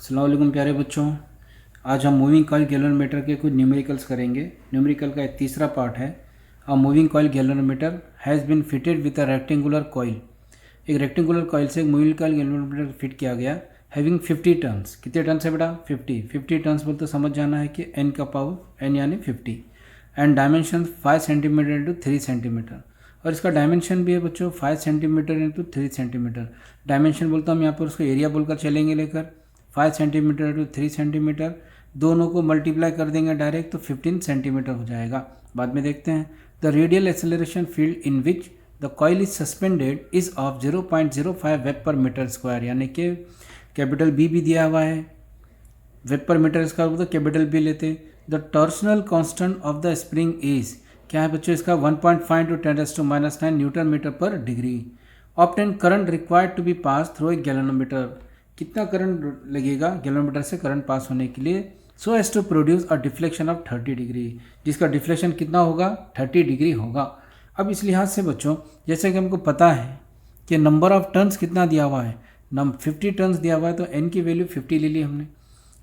अस्सलाम वालेकुम प्यारे बच्चों। आज हम मूविंग कॉइल गैल्वेनोमीटर के कुछ न्यूमेरिकल्स करेंगे। न्यूमेरिकल का एक तीसरा पार्ट है। A moving coil galvanometer has been fitted with a rectangular coil. एक रेक्टेंगुलर कॉइल से एक मूविंग कॉइल गैल्वेनोमीटर फिट किया गया, हैविंग 50 टर्न्स। कितने टर्न्स है बेटा? 50 टर्न्स बोलते समझ जाना है कि n का पावर n यानी 50 and dimension 5 centimetre into 3 centimetre. और इसका डायमेंशन भी है बच्चों 5 सेंटीमीटर इंटू 3 सेंटीमीटर। डायमेंशन बोलता हम यहाँ पर उसको एरिया बोलकर चलेंगे लेकर 5 सेंटीमीटर इंटू 3 सेंटीमीटर, दोनों को मल्टीप्लाई कर देंगे डायरेक्ट तो 15 सेंटीमीटर हो जाएगा। बाद में देखते हैं। The radial acceleration field in which the coil is suspended is of 0.05 web per metre square, यानी कि कैपिटल बी भी दिया हुआ है। वेब पर मीटर स्क्वायर तो कैपिटल बी लेते। The torsional constant of the spring is क्या है बच्चों? इसका 1.5 × 10⁻⁹ newton metre per degree. Obtain current required to be pass through a galvanometer. कितना करंट लगेगा गैल्वेनोमीटर से करंट पास होने के लिए? So as to produce a deflection of 30 degree, जिसका डिफ्लेक्शन कितना होगा? 30 डिग्री होगा। अब इस लिहाज से बच्चों जैसे कि हमको पता है कि नंबर ऑफ टर्न्स कितना दिया हुआ है, 50 टर्न्स दिया हुआ है, तो n की वैल्यू 50 ले ली हमने।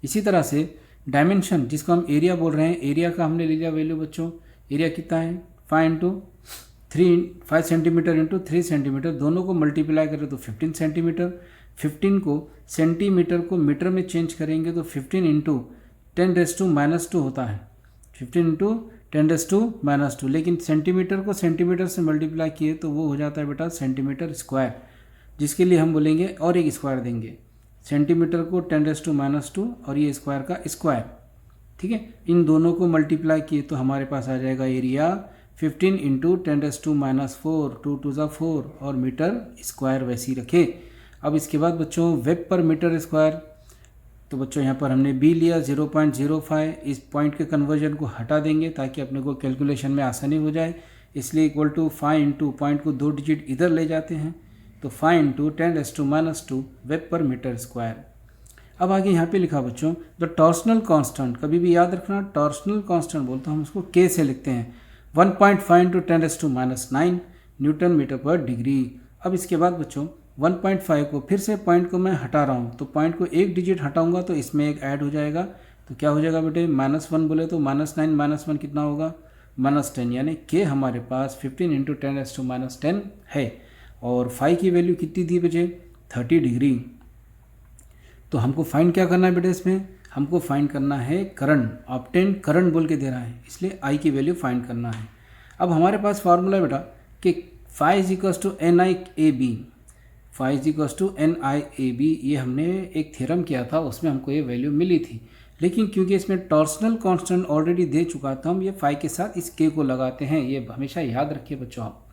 इसी तरह से डायमेंशन जिसको हम एरिया बोल रहे हैं, एरिया का हमने ले लिया वैल्यू बच्चों। एरिया कितना है? 5 सेंटीमीटर इंटू 3 सेंटीमीटर, दोनों को मल्टीप्लाई करें तो 15 सेंटीमीटर। 15 को सेंटीमीटर को मीटर में चेंज करेंगे तो 15 इंटू 10⁻² होता है। 15 इंटू 10⁻², लेकिन सेंटीमीटर को सेंटीमीटर से मल्टीप्लाई किए तो वो हो जाता है बेटा सेंटीमीटर स्क्वायर, जिसके लिए हम बोलेंगे और एक स्क्वायर देंगे। सेंटीमीटर को 10⁻² और ये स्क्वायर का स्क्वायर, ठीक है। इन दोनों को मल्टीप्लाई किए तो हमारे पास आ जाएगा एरिया 15 इंटू 10⁻⁴, 2 2 ज़ा 4 और मीटर स्क्वायर वैसी रखे। अब इसके बाद बच्चों वेब पर मीटर स्क्वायर, तो बच्चों यहाँ पर हमने बी लिया 0.05। इस पॉइंट के कन्वर्जन को हटा देंगे ताकि अपने को कैलकुलेशन में आसानी हो जाए, इसलिए इक्वल टू 5 इंटू पॉइंट को 2 डिजिट इधर ले जाते हैं तो 5 into 10⁻² web per metre square. अब आगे यहाँ पे लिखा बच्चों द टॉर्सनल कांस्टेंट, कभी भी याद रखना टॉर्सनल कांस्टेंट बोलते हैं हम उसको K से लिखते हैं, 1.5 into 10⁻⁹ newton metre per degree. अब इसके बाद बच्चों 1.5 को फिर से पॉइंट को मैं हटा रहा हूँ, तो पॉइंट को एक डिजिट हटाऊंगा तो इसमें एक ऐड हो जाएगा, तो क्या हो जाएगा बेटे? -1 बोले तो -9 -1 कितना होगा? -10, यानी K हमारे पास 15 इंटू 10⁻10 है। और फाई की वैल्यू कितनी दी बचे? 30 डिग्री। तो हमको फाइंड क्या करना है बेटे? इसमें हमको फाइंड करना है करंट। ऑब्टेन करंट बोल के दे रहा है, इसलिए I की वैल्यू फाइंड करना है। अब हमारे पास फार्मूला है बेटा कि phi = NIAB, phi = NIAB, ये हमने एक थ्योरम किया था, उसमें हमको ये वैल्यू मिली थी। लेकिन क्योंकि इसमें टॉर्सनल कांस्टेंट ऑलरेडी दे चुका था, हम ये फाई के साथ इस K को लगाते हैं, ये हमेशा याद रखिए बच्चों आप।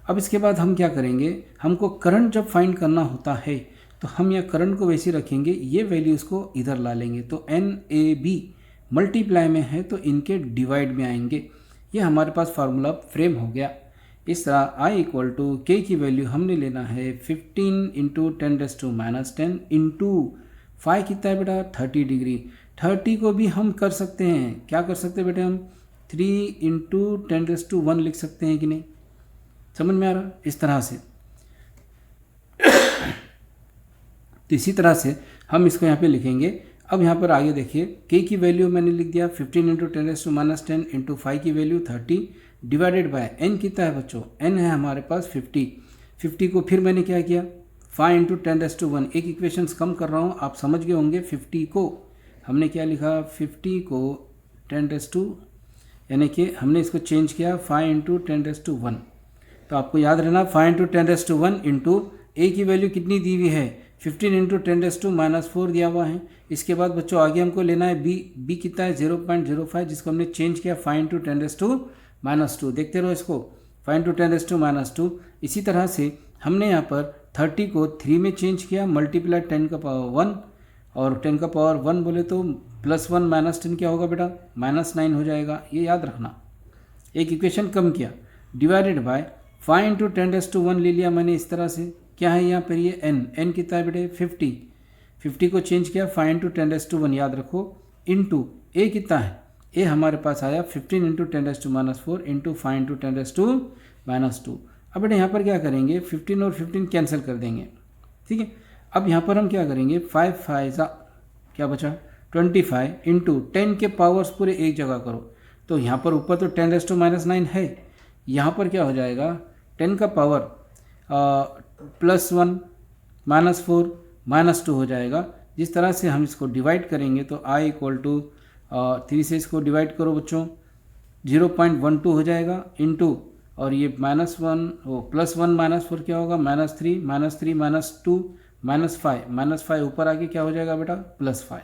अब इसके बाद हम क्या करेंगे, हमको करंट जब फाइंड करना होता है तो हम यह करंट को वैसे रखेंगे, ये वैल्यूज़ को इधर ला लेंगे, तो NAB मल्टीप्लाई में है तो इनके डिवाइड में आएंगे। ये हमारे पास फार्मूला फ्रेम हो गया। इस तरह I = K की वैल्यू हमने लेना है 15 इंटू 10⁻10 इंटू फाई कितना है बेटा? 30 डिग्री। 30 को भी हम कर सकते हैं, क्या कर सकते हैं बेटे? हम 3 इंटू 10⁻1 लिख सकते हैं कि नहीं? समझ में आ रहा? इस तरह से। तो इसी तरह से हम इसको यहाँ पे लिखेंगे। अब यहाँ पर आगे देखिए K की वैल्यू मैंने लिख दिया 15 इंटू 10⁻10 इंटू 5 की वैल्यू 30 डिवाइडेड बाय n कितना है बच्चों? n है हमारे पास 50 को फिर मैंने क्या किया 5 इंटू 10⁻1, एक इक्वेशंस कम कर रहा हूँ, आप समझ गए होंगे। 50 को हमने क्या लिखा? 50 को 10⁻, यानी कि हमने इसको चेंज किया 5 इंटू 10⁻1। तो आपको याद रहना 5 इंटू 10⁻1 इंटू A की वैल्यू कितनी दी हुई है? 15 इंटू 10⁻⁴ दिया हुआ है। इसके बाद बच्चों आगे हमको लेना है B कितना है? 0.05, जिसको हमने चेंज किया 5 इंटू 10⁻²। देखते रहो इसको 5 इंटू 10⁻²। इसी तरह से हमने यहाँ पर 30 को 3 में चेंज किया, मल्टीप्लाई 10 का पावर 1, और 10 का पावर 1 बोले तो +1 -10 क्या होगा बेटा? -9 हो जाएगा, ये याद रखना। एक इक्वेशन कम किया, डिवाइडेड बाय 5 इंटू 10⁻1 ले लिया मैंने इस तरह से। क्या है यहाँ पर? ये n कितना है बेटे? 50 को चेंज किया 5 इंटू 10⁻1, याद रखो, इंटू A कितना है? A हमारे पास आया 15 इंटू 10⁻⁴ इंटू 5 इंटू 10⁻²। अब बेटे यहाँ पर क्या करेंगे? 15 और 15 कैंसिल कर देंगे, ठीक है। अब यहाँ पर हम क्या करेंगे? 5 5 ज़ा क्या बचा 25 इंटू 10 के पावर्स पूरे एक जगह करो, तो यहाँ पर ऊपर तो 10⁻⁹ है, यहाँ पर क्या हो जाएगा 10 का पावर +1 -4 -2 हो जाएगा। जिस तरह से हम इसको डिवाइड करेंगे तो i इक्वल टू 3 से इसको डिवाइड करो बच्चों 0.12 हो जाएगा इंटू, और ये -1 वो +1 -4 क्या होगा -3 -2 -5 ऊपर आके क्या हो जाएगा बेटा +5।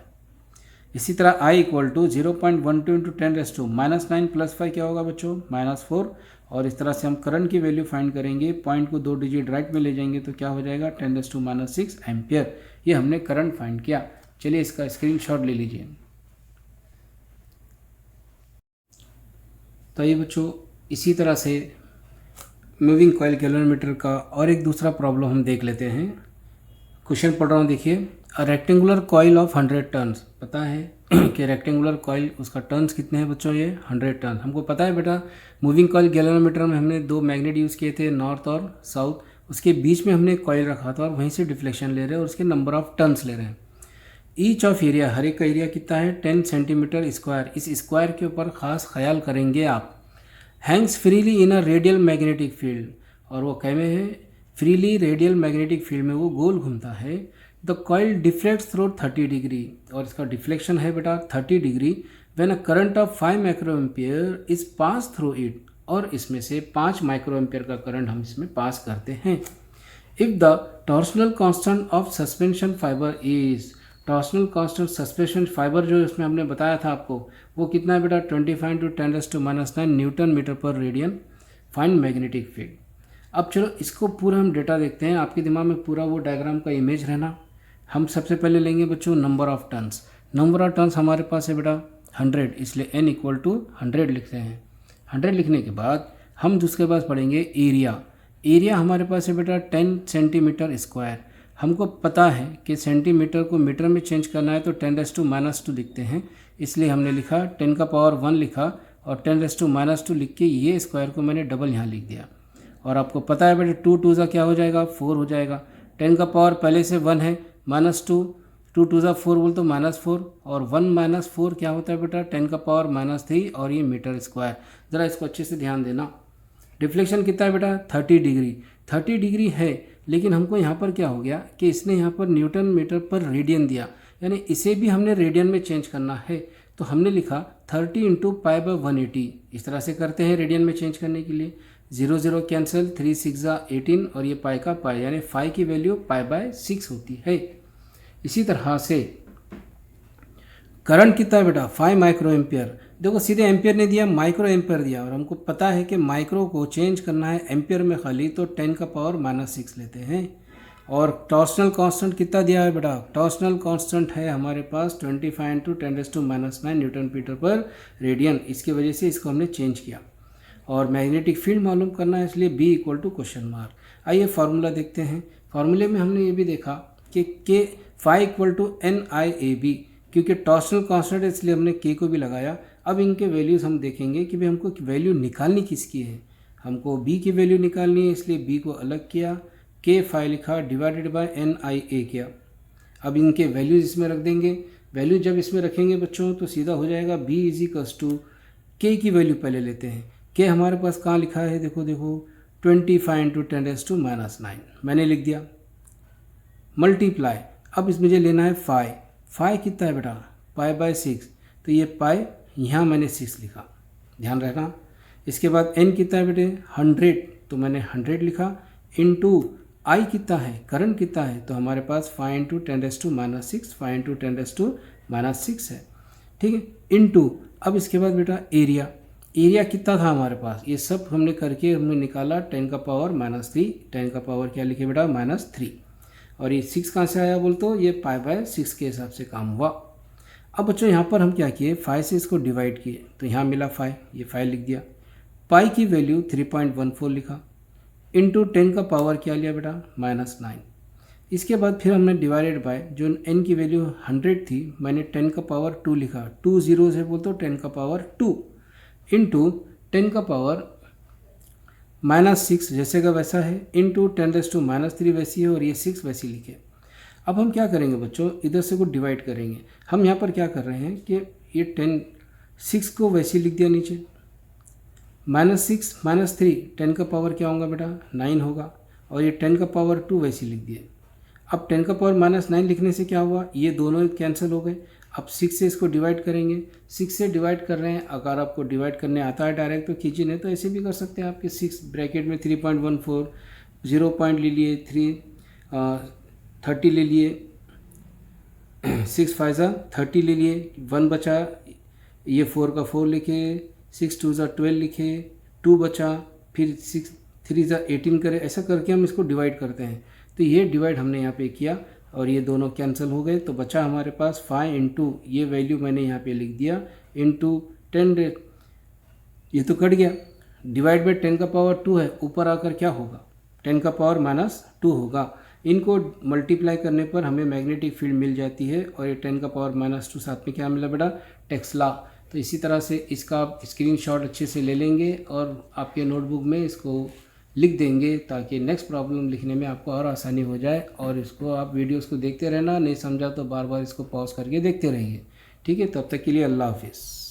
इसी तरह i इक्वल टू 0.12 इंटू 10⁻⁹ +5 क्या होगा बच्चों -4। और इस तरह से हम करंट की वैल्यू फाइंड करेंगे, पॉइंट को 2 डिजिट राइट में ले जाएंगे तो क्या हो जाएगा 10⁻⁶ एम्पियर। ये हमने करंट फाइंड किया। चलिए इसका स्क्रीनशॉट ले लीजिए। तो ये बच्चों इसी तरह से मूविंग कॉइल गैल्वेनोमीटर का और एक दूसरा प्रॉब्लम हम देख लेते हैं। क्वेश्चन पढ़ रहा हूँ, देखिए। अ रेक्टेंगुलर कॉइल ऑफ 100 टर्न्स, पता है कि रेक्टेंगुलर कॉइल उसका टर्न्स कितने हैं बच्चों, ये 100 टर्न। हमको पता है बेटा मूविंग कॉइल गैल्वेनोमीटर में हमने 2 मैग्नेट यूज़ किए थे, नॉर्थ और साउथ। उसके बीच में हमने कॉइल रखा था और वहीं से डिफ्लेक्शन ले रहे हैं और उसके नंबर ऑफ टर्न्स ले रहे हैं। ईच ऑफ एरिया, हर एक का एरिया कितना है 10 सेंटीमीटर स्क्वायर। इस स्क्वायर के ऊपर खास ख्याल करेंगे आप। Hanks freely in a radial magnetic field, और वो कह में है फ्रीली रेडियल मैग्नेटिक फील्ड में वो गोल घूमता है। The coil deflects through 30 degree, और इसका डिफ्लेक्शन है बेटा 30 degree. When a current of 5 micro ampere is pass through it, और इसमें से 5 माइक्रो एम्पियर का करंट हम इसमें पास करते हैं। If the torsional constant of suspension fibre is, torsional constant suspension fibre जो इसमें हमने बताया था आपको, वो कितना है बेटा 25 × 10⁻⁹ न्यूटन मीटर पर रेडियन। Find magnetic field. अब चलो इसको पूरा हम डेटा देखते हैं, आपके दिमाग में पूरा वो डायग्राम का इमेज रहना। हम सबसे पहले लेंगे बच्चों number of turns. Number of turns हमारे पास है बेटा 100, इसलिए n इक्वल टू 100 लिखते हैं। 100 लिखने के बाद हम दूसरे पास पढ़ेंगे एरिया। एरिया हमारे पास है बेटा 10 सेंटीमीटर स्क्वायर। हमको पता है कि सेंटीमीटर को मीटर में चेंज करना है तो 10⁻² लिखते हैं, इसलिए हमने लिखा 10 का पावर 1 लिखा और 10⁻² लिख के ये स्क्वायर को मैंने डबल यहाँ लिख दिया। और आपको पता है बेटा 2 2 क्या हो जाएगा 4 हो जाएगा। 10 का पावर पहले से 1 है -2, 2 2 4 बोल तो -4, और 1 -4 क्या होता है बेटा 10 का पावर -3, और ये मीटर स्क्वायर। ज़रा इसको अच्छे से ध्यान देना। डिफ्लेक्शन कितना है बेटा 30 डिग्री। 30 डिग्री है, लेकिन हमको यहाँ पर क्या हो गया कि इसने यहाँ पर न्यूटन मीटर पर रेडियन दिया, यानी इसे भी हमने रेडियन में चेंज करना है। तो हमने लिखा 30 × π/180। इस तरह से करते हैं रेडियन में चेंज करने के लिए। 0 0 कैंसिल, 3 6 18, और ये पाई का पाई, यानी फाई की वैल्यू π/6 होती है। इसी तरह से करंट कितना है बेटा 5 माइक्रो एम्पियर। देखो सीधे एम्पियर ने दिया, माइक्रो एम्पियर दिया, और हमको पता है कि माइक्रो को चेंज करना है एम्पियर में खाली, तो 10 का पावर -6 लेते हैं। और टॉर्सनल कांस्टेंट कितना दिया है बेटा, टॉर्सनल कांस्टेंट है हमारे पास 25 × 10⁻⁹ न्यूटन मीटर पर रेडियन। इसकी वजह से इसको हमने चेंज किया। और मैग्नेटिक फील्ड मालूम करना है, इसलिए B equal to question mark. आइए फार्मूला देखते हैं। फार्मूले में हमने ये भी देखा कि K phi equal to NIAB, क्योंकि टॉर्सनल कांस्टेंट है इसलिए हमने K को भी लगाया। अब इनके वैल्यूज़ हम देखेंगे कि भाई हमको वैल्यू निकालनी किसकी है। हमको B की वैल्यू निकालनी है, इसलिए B को अलग किया, K फाई लिखा, डिवाइडेड बाय NIA किया। अब इनके वैल्यूज़ इसमें रख देंगे। वैल्यू जब इसमें रखेंगे बच्चों तो सीधा हो जाएगा B = K की वैल्यू पहले लेते हैं। K हमारे पास कहाँ लिखा है, देखो 25 × 10⁻⁹ मैंने लिख दिया, मल्टीप्लाई। अब इसमें मुझे लेना है फाई। फाई कितना है बेटा π/6, तो ये पाई यहाँ मैंने 6 लिखा, ध्यान रखना। इसके बाद n कितना है बेटे 100, तो मैंने 100 लिखा, इंटू I कितना है, करंट कितना है, तो हमारे पास 5 × 10⁻⁶, 5 × 10⁻⁶ है, ठीक है, इंटू। अब इसके बाद बेटा एरिया। एरिया कितना था हमारे पास, ये सब हमने करके हमने निकाला 10 का पावर -3। 10 का पावर क्या लिखे बेटा -3, और ये 6 कहाँ से आया बोल तो ये π/6 के हिसाब से काम हुआ। अब बच्चों यहाँ पर हम क्या किए, 5 से इसको डिवाइड किए, तो यहाँ मिला 5, ये 5 लिख दिया। पाई की वैल्यू 3.14 लिखा, इंटू 10 का पावर क्या लिया बेटा -9। इसके बाद फिर हमने डिवाइडेड बाय, जो n की वैल्यू 100 थी, मैंने 10 का पावर 2 लिखा, 2 zeros है बोल तो 10 का पावर 2, इंटू 10 का पावर -6 जैसे का वैसा है, इंटू 10⁻³ वैसी है, और ये 6 वैसी लिखे। अब हम क्या करेंगे बच्चों, इधर से को डिवाइड करेंगे। हम यहाँ पर क्या कर रहे हैं कि ये 6 को वैसे ही लिख दिया नीचे, -6 -3, 10 का पावर क्या होगा बेटा 9 होगा, और ये 10 का पावर 2 वैसे ही लिख दिए। अब 10 का पावर -9 लिखने से क्या हुआ, ये दोनों कैंसिल हो गए। अब 6 से इसको डिवाइड करेंगे, 6 से डिवाइड कर रहे हैं, अगर आपको डिवाइड करने आता है डायरेक्ट तो कीजिए, नहीं तो ऐसे भी कर सकते हैं आपके 6 ब्रैकेट में 3.14, 0 पॉइंट ले लिए, 30 ले लिए, 6 5 30 ले लिए, 1 बचा, ये 4 का 4 लिखे, 6 2 12 लिखे, 2 बचा, फिर 6 3 18 करे, ऐसा करके हम इसको डिवाइड करते हैं। तो ये डिवाइड हमने यहाँ पे किया और ये दोनों कैंसिल हो गए, तो बचा हमारे पास 5 इंटू, ये वैल्यू मैंने यहाँ पे लिख दिया, इंटू 10, ये तो कट गया, डिवाइड बाई 10 का पावर 2 है, ऊपर आकर क्या होगा 10 का पावर -2 होगा। इनको मल्टीप्लाई करने पर हमें मैग्नेटिक फील्ड मिल जाती है, और ये 10 का पावर -2 साथ में क्या मिला बेटा, टेस्ला। तो इसी तरह से इसका आप स्क्रीनशॉट अच्छे से ले लेंगे और आपके नोटबुक में इसको लिख देंगे, ताकि नेक्स्ट प्रॉब्लम लिखने में आपको और आसानी हो जाए। और इसको आप वीडियोस को देखते रहना, नहीं समझा तो बार बार इसको पॉज करके देखते रहिए। ठीक है, तब तक के लिए अल्लाह हाफिज़।